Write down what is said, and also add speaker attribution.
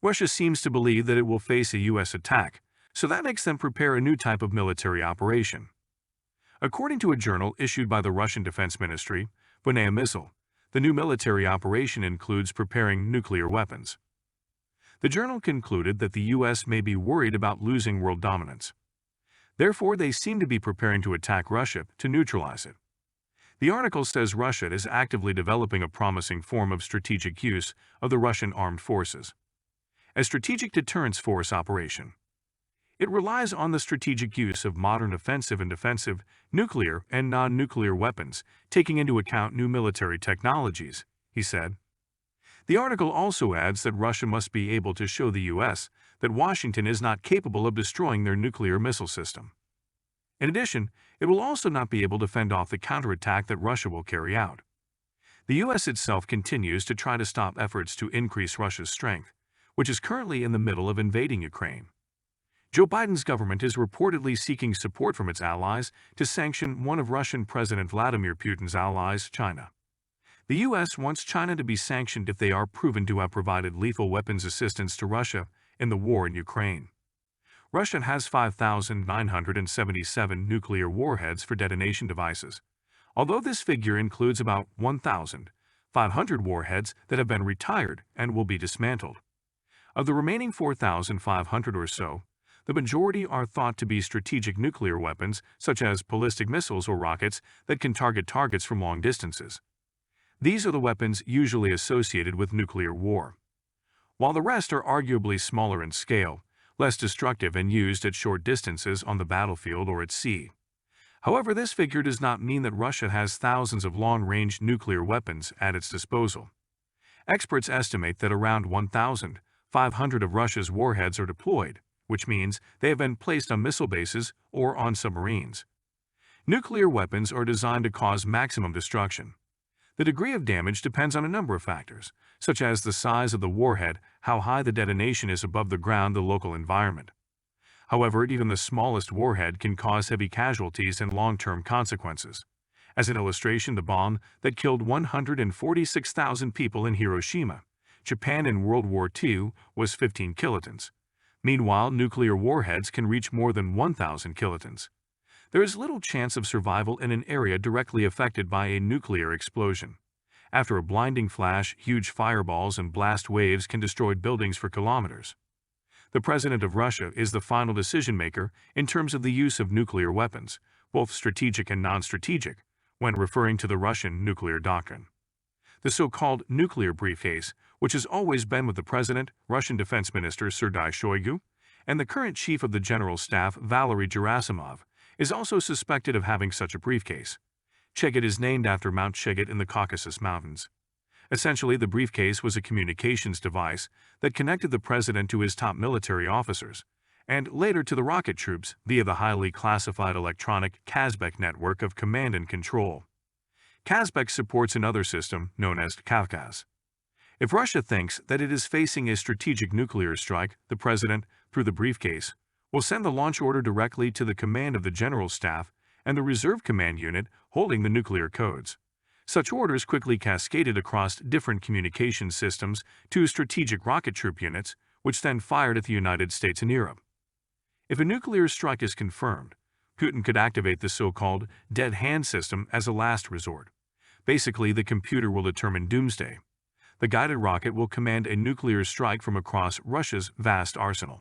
Speaker 1: Russia seems to believe that it will face a U.S. attack, so that makes them prepare a new type of military operation. According to a journal issued by the Russian Defense Ministry, Voennaya Mysl, the new military operation includes preparing nuclear weapons. The journal concluded that the U.S. may be worried about losing world dominance. Therefore, they seem to be preparing to attack Russia to neutralize it. The article says Russia is actively developing a promising form of strategic use of the Russian armed forces, a strategic deterrence force operation. It relies on the strategic use of modern offensive and defensive, nuclear and non-nuclear weapons, taking into account new military technologies, he said. The article also adds that Russia must be able to show the U.S. that Washington is not capable of destroying their nuclear missile system. In addition, it will also not be able to fend off the counterattack that Russia will carry out. The U.S. itself continues to try to stop efforts to increase Russia's strength, which is currently in the middle of invading Ukraine. Joe Biden's government is reportedly seeking support from its allies to sanction one of Russian President Vladimir Putin's allies, China. The U.S. wants China to be sanctioned if they are proven to have provided lethal weapons assistance to Russia in the war in Ukraine. Russia has 5,977 nuclear warheads for detonation devices, although this figure includes about 1,500 warheads that have been retired and will be dismantled. Of the remaining 4,500 or so, the majority are thought to be strategic nuclear weapons such as ballistic missiles or rockets that can target targets from long distances. These are the weapons usually associated with nuclear war, while the rest are arguably smaller in scale, less destructive and used at short distances on the battlefield or at sea. However, this figure does not mean that Russia has thousands of long-range nuclear weapons at its disposal. Experts estimate that around 1,500 of Russia's warheads are deployed, which means they have been placed on missile bases or on submarines. Nuclear weapons are designed to cause maximum destruction. The degree of damage depends on a number of factors, such as the size of the warhead, how high the detonation is above the ground, the local environment. However, even the smallest warhead can cause heavy casualties and long-term consequences. As an illustration, the bomb that killed 146,000 people in Hiroshima, Japan in World War II was 15 kilotons. Meanwhile, nuclear warheads can reach more than 1,000 kilotons. There is little chance of survival in an area directly affected by a nuclear explosion. After a blinding flash, huge fireballs and blast waves can destroy buildings for kilometers. The president of Russia is the final decision-maker in terms of the use of nuclear weapons, both strategic and non-strategic, when referring to the Russian nuclear doctrine. The so-called nuclear briefcase, which has always been with the president, Russian Defense Minister Sergei Shoigu, and the current chief of the General Staff, Valery Gerasimov, is also suspected of having such a briefcase. Cheget is named after Mount Cheget in the Caucasus Mountains. Essentially, the briefcase was a communications device that connected the president to his top military officers, and later to the rocket troops via the highly classified electronic Kazbek network of command and control. Kazbek supports another system known as Kavkaz. If Russia thinks that it is facing a strategic nuclear strike, the president, through the briefcase, will send the launch order directly to the command of the General Staff and the Reserve Command Unit holding the nuclear codes. Such orders quickly cascaded across different communication systems to strategic rocket troop units, which then fired at the United States and Europe. If a nuclear strike is confirmed, Putin could activate the so-called dead hand system as a last resort. Basically, the computer will determine doomsday. The guided rocket will command a nuclear strike from across Russia's vast arsenal.